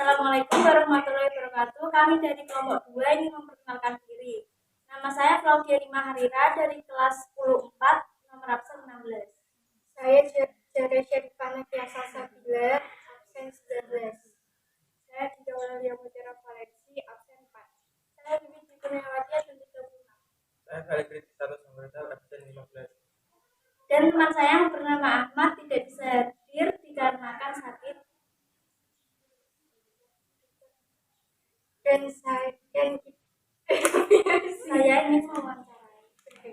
Assalamualaikum warahmatullahi wabarakatuh. Kami dari kelompok 2 ingin memperkenalkan diri. Nama saya Claudia Rima Harira dari kelas 10-4 nomor absen 16. Saya Jare Syarifana Tiasa Sabila, absen 19. Saya Dinda Walalia Mutiara Valeksi, absen 4. Saya Bibi Kurniawati, absen 36. Saya Khalid Rizky Samrata, absen 15. Dan teman saya yang bernama Ahmad tidak bisa hadir dikarenakan sakit. Dan Saya ingin mewawancarai.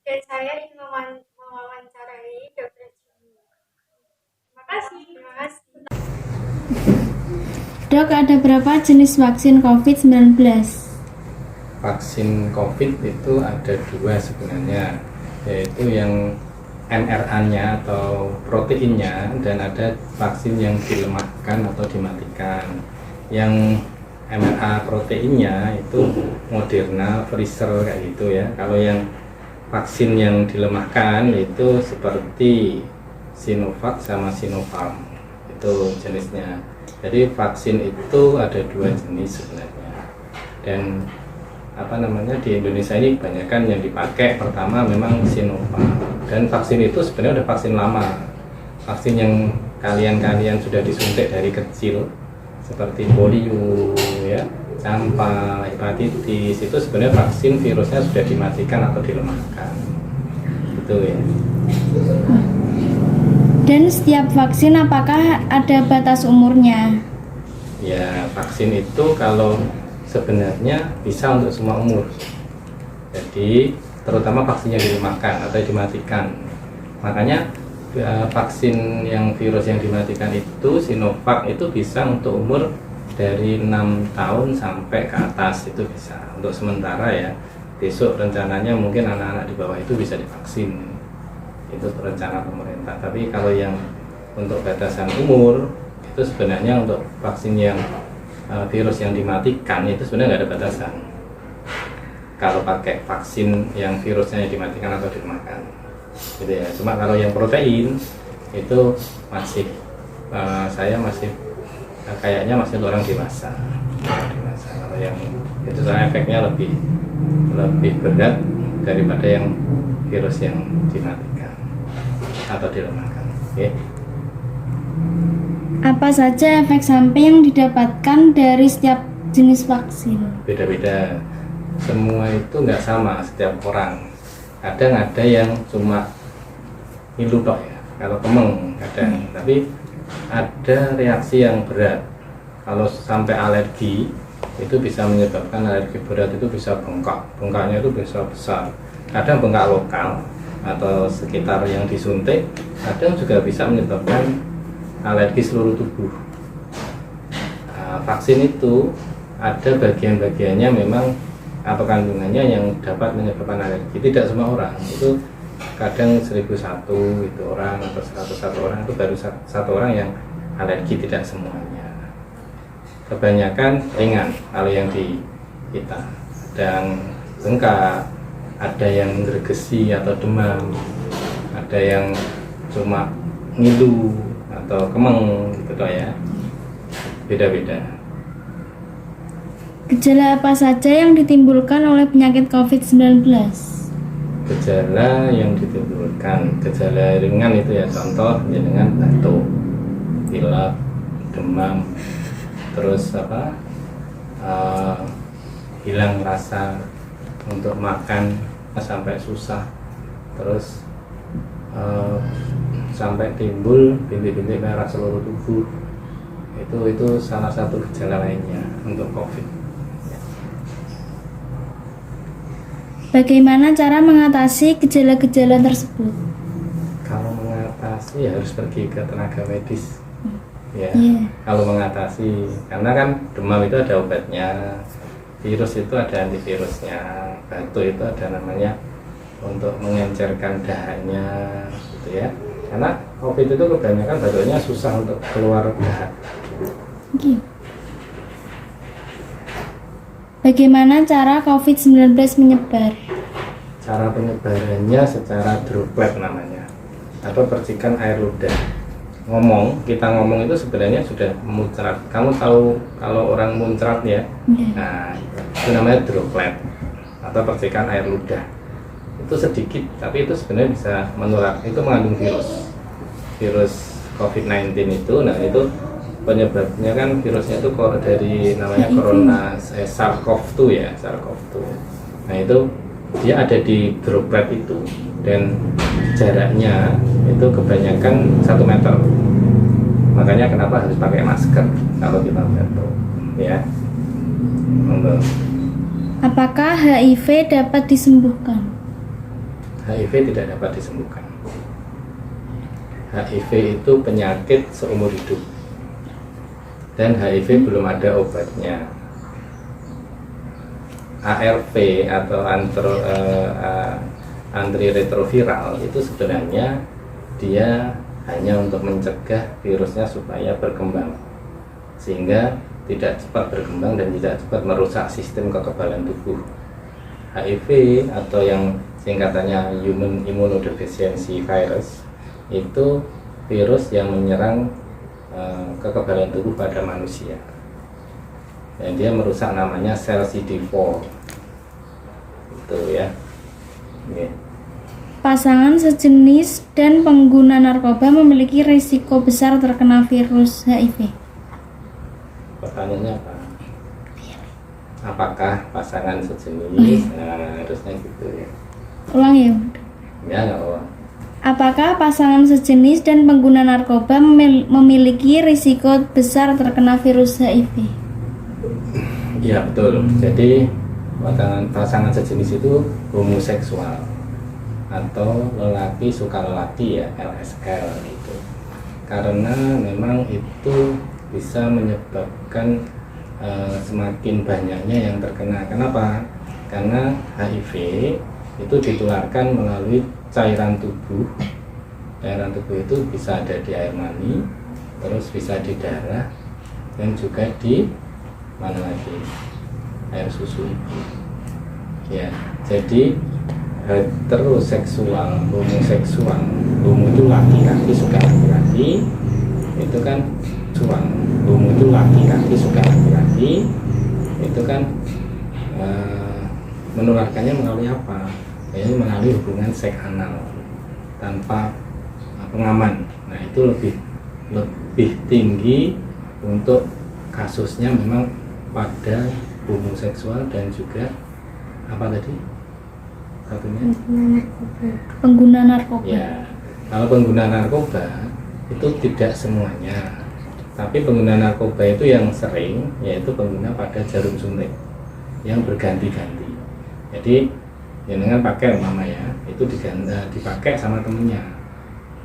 Dan saya ingin mewawancarai Dr. Jimmy. Terima kasih. Dok, ada berapa jenis vaksin COVID-19? Vaksin COVID itu ada dua sebenarnya, yaitu yang mRNA atau proteinnya, dan ada vaksin yang dilemahkan atau dimatikan. Yang mRNA proteinnya itu Moderna, Pfizer kayak gitu ya. Kalau yang vaksin yang dilemahkan itu seperti Sinovac sama Sinopharm, itu jenisnya. Jadi vaksin itu ada dua jenis sebenarnya. Dan di Indonesia ini kebanyakan yang dipakai pertama memang Sinovac. Dan vaksin itu sebenarnya udah vaksin lama, vaksin yang kalian sudah disuntik dari kecil, seperti polio ya, campak, hepatitis, itu sebenarnya vaksin virusnya sudah dimatikan atau dilemahkan, gitu ya. Dan setiap vaksin apakah ada batas umurnya? Ya, vaksin itu kalau sebenarnya bisa untuk semua umur. Jadi terutama vaksin yang dilemahkan atau dimatikan. Makanya vaksin yang virus yang dimatikan itu Sinovac itu bisa untuk umur dari 6 tahun sampai ke atas, itu bisa untuk sementara ya. Besok rencananya mungkin anak-anak di bawah itu bisa divaksin, itu rencana pemerintah. Tapi kalau yang untuk batasan umur itu sebenarnya untuk vaksin yang virus yang dimatikan itu sebenarnya nggak ada batasan kalau pakai vaksin yang virusnya dimatikan atau dilemahkan, gitu ya. Cuma kalau yang protein itu masih saya masih kayaknya masih orang dewasa. Kalau yang itu soalnya efeknya lebih berat daripada yang virus yang dimatikan atau dilemahkan. Oke. Apa saja efek samping yang didapatkan dari setiap jenis vaksin? Beda-beda, semua itu nggak sama setiap orang. Kadang ada yang cuma ngilu tok ya, kalau kemeng kadang, tapi ada reaksi yang berat. Kalau sampai alergi itu bisa menyebabkan alergi berat, itu bisa bengkaknya itu bisa besar. Kadang bengkak lokal atau sekitar yang disuntik, kadang juga bisa menyebabkan alergi seluruh tubuh. Vaksin itu ada bagian-bagiannya memang atau kandungannya yang dapat menyebabkan alergi. Tidak semua orang, itu kadang 1001 itu orang atau 101 orang itu baru satu orang yang alergi, tidak semuanya. Kebanyakan ringan kalau yang di kita, dan bengkak, ada yang gregesi atau demam, ada yang cuma ngilu atau kemeng gitu ya, beda-beda. Gejala apa saja yang ditimbulkan oleh penyakit COVID-19? Gejala yang ditimbulkan, gejala ringan itu ya, contoh ya dengan batuk, pilek, demam, terus hilang rasa untuk makan sampai susah, terus sampai timbul bintik-bintik merah seluruh tubuh, itu salah satu gejala lainnya untuk COVID. Bagaimana cara mengatasi gejala-gejala tersebut? Kalau mengatasi ya harus pergi ke tenaga medis ya. Kalau mengatasi, karena kan demam itu ada obatnya, virus itu ada antivirusnya, batuk itu ada namanya untuk mengencerkan dahaknya gitu ya. Karena COVID itu kebanyakan batuknya susah untuk keluar dahak. Bagaimana cara COVID-19 menyebar? Cara penyebarannya secara droplet namanya, atau percikan air ludah. kita ngomong itu sebenarnya sudah muncrat. Kamu tahu kalau orang muncrat ya? Nah, itu namanya droplet atau percikan air ludah. Itu sedikit, tapi itu sebenarnya bisa menular. Itu mengandung virus COVID-19 itu. Nah, itu penyebabnya kan virusnya itu dari namanya SARS-CoV-2 ya, SARS-CoV-2. Nah, itu dia ada di droplet itu dan jaraknya itu kebanyakan 1 meter. Makanya kenapa harus pakai masker kalau kita batuk, ya. Apakah HIV dapat disembuhkan? HIV tidak dapat disembuhkan. HIV itu penyakit seumur hidup dan HIV belum ada obatnya. ARV atau antiretroviral itu sebenarnya dia hanya untuk mencegah virusnya supaya berkembang sehingga tidak cepat berkembang dan tidak cepat merusak sistem kekebalan tubuh. HIV atau yang singkatannya Human Immunodeficiency Virus itu virus yang menyerang kekebalan tubuh pada manusia dan dia merusak namanya sel CD4 itu ya. Pasangan sejenis dan pengguna narkoba memiliki risiko besar terkena virus HIV. Pertanyaannya apa? Apakah pasangan sejenis? Nah, harusnya gitu ya. Ulang ya. Ya, nggak apa. Apakah pasangan sejenis dan pengguna narkoba memiliki risiko besar terkena virus HIV? Ya, betul. Jadi pasangan sejenis itu homoseksual atau lelaki suka lelaki ya, LSL gitu. Karena memang itu bisa menyebabkan semakin banyaknya yang terkena. Kenapa? Karena HIV itu ditularkan melalui cairan tubuh. Cairan tubuh itu bisa ada di air mani, terus bisa di darah, dan juga di mana lagi? Air susu ibu. Ya, jadi heteroseksual, homoseksual, homo itu laki-laki suka laki-laki, itu kan cuang. Homo itu laki-laki suka laki-laki, itu kan menularkannya melalui apa? Ini melalui hubungan seks anal tanpa pengaman. Nah, itu lebih tinggi untuk kasusnya memang pada homoseksual dan juga apa tadi? Satunya? Pengguna narkoba. Ya, kalau pengguna narkoba itu tidak semuanya. Tapi pengguna narkoba itu yang sering yaitu pengguna pada jarum suntik yang berganti-ganti. Jadi jangan pakai mama ya, itu dipakai sama temennya.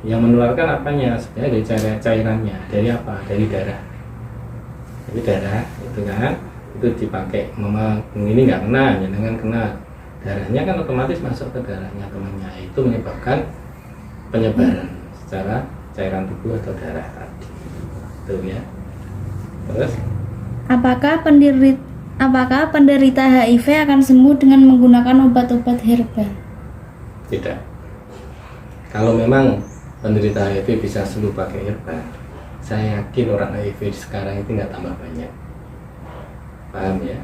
Yang menularkan apanya? Sebenarnya dari cairannya. Dari apa? Dari darah. Dari darah itu kan, itu dipakai. Mama ini nggak kena, jangan kena. Darahnya kan otomatis masuk ke darahnya temannya. Itu menyebabkan penyebaran secara cairan tubuh atau darah tadi. Itu ya. Terus? Apakah penderita HIV akan sembuh dengan menggunakan obat-obat herbal? Tidak. Kalau memang penderita HIV bisa sembuh pakai herbal, saya yakin orang HIV sekarang itu nggak tambah banyak. Paham ya?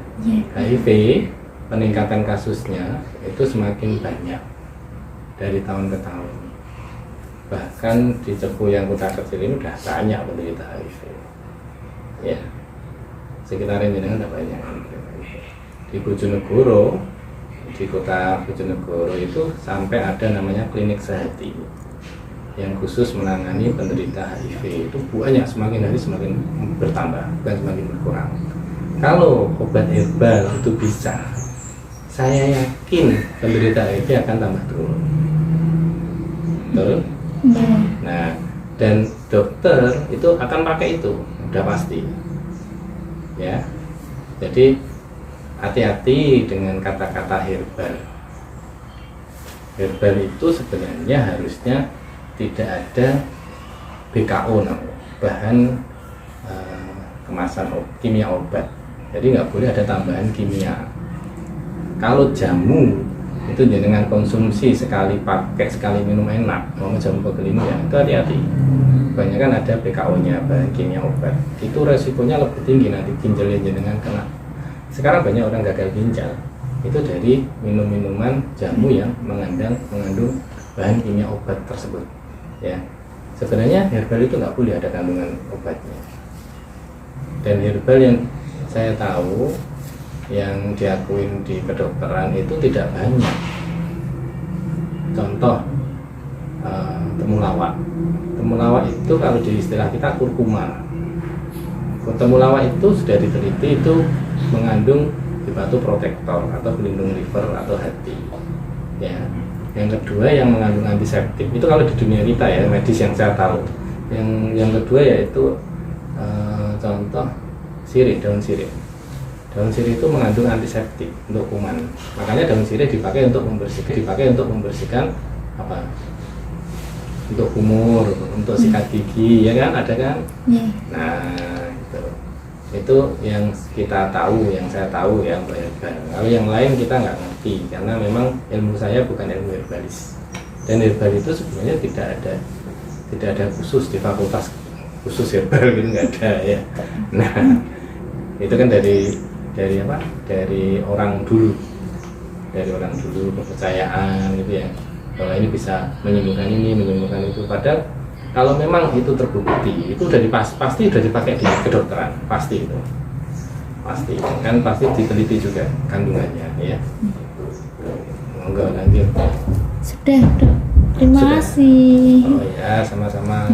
HIV peningkatan kasusnya itu semakin banyak dari tahun ke tahun. Bahkan di Cepu yang kota kecil ini udah banyak penderita HIV. Ya. Sekitar ini udah banyak. Di Bojonegoro, di kota Bojonegoro itu sampai ada namanya klinik sehati yang khusus menangani penderita HIV. Itu banyak, semakin hari semakin bertambah, bukan semakin berkurang. Kalau obat herbal itu bisa, saya yakin penderita HIV akan tambah turun. Betul? Nah, dan dokter itu akan pakai itu, udah pasti. Ya, jadi hati-hati dengan kata-kata herbal. Herbal itu sebenarnya harusnya tidak ada BKO namanya, bahan kemasan kimia obat. Jadi nggak boleh ada tambahan kimia. Kalau jamu itu dengan konsumsi sekali pakai sekali minum enak, mau jamu pegel ini ya, itu hati-hati. kebanyakan ada BKO-nya, bahan kimia obat. Itu resikonya lebih tinggi nanti ginjalnya jenengan kena. Sekarang banyak orang gagal ginjal itu dari minum-minuman jamu yang mengandung bahan kimia obat tersebut. Ya, sebenarnya herbal itu nggak boleh ada kandungan obatnya. Dan herbal yang saya tahu yang diakuin di kedokteran itu tidak banyak. Contoh temulawak. Temulawak itu kalau di istilah kita kurkuma. Temulawak itu sudah diteliti itu mengandung batu protektor atau pelindung liver atau hati. Ya. Yang kedua yang mengandung antiseptik itu kalau di dunia kita ya medis yang saya tahu. Yang kedua yaitu contoh sirih, daun sirih. Daun sirih itu mengandung antiseptik untuk kuman. Makanya daun sirih dipakai untuk membersihkan apa? Untuk kumur, untuk sikat gigi, ya kan? Ada kan? Yeah. Nah, itu yang kita tahu, yang saya tahu ya Mbak Herbal. Kalau yang lain kita nggak ngerti karena memang ilmu saya bukan ilmu herbalis. Dan herbal itu sebenarnya tidak ada khusus di fakultas khusus herbal gitu, nggak ada ya. Nah, itu kan dari apa? Dari orang dulu, kepercayaan gitu ya. Bahwa ini bisa menyembuhkan ini, menyembuhkan itu. Padahal kalau memang itu terbukti, itu pasti sudah dipakai di kedokteran, pasti itu, kan pasti diteliti juga kandungannya, ya. Enggak lanjut. Sudah, Dok. Terima Sudah. kasih. Oh ya, sama-sama.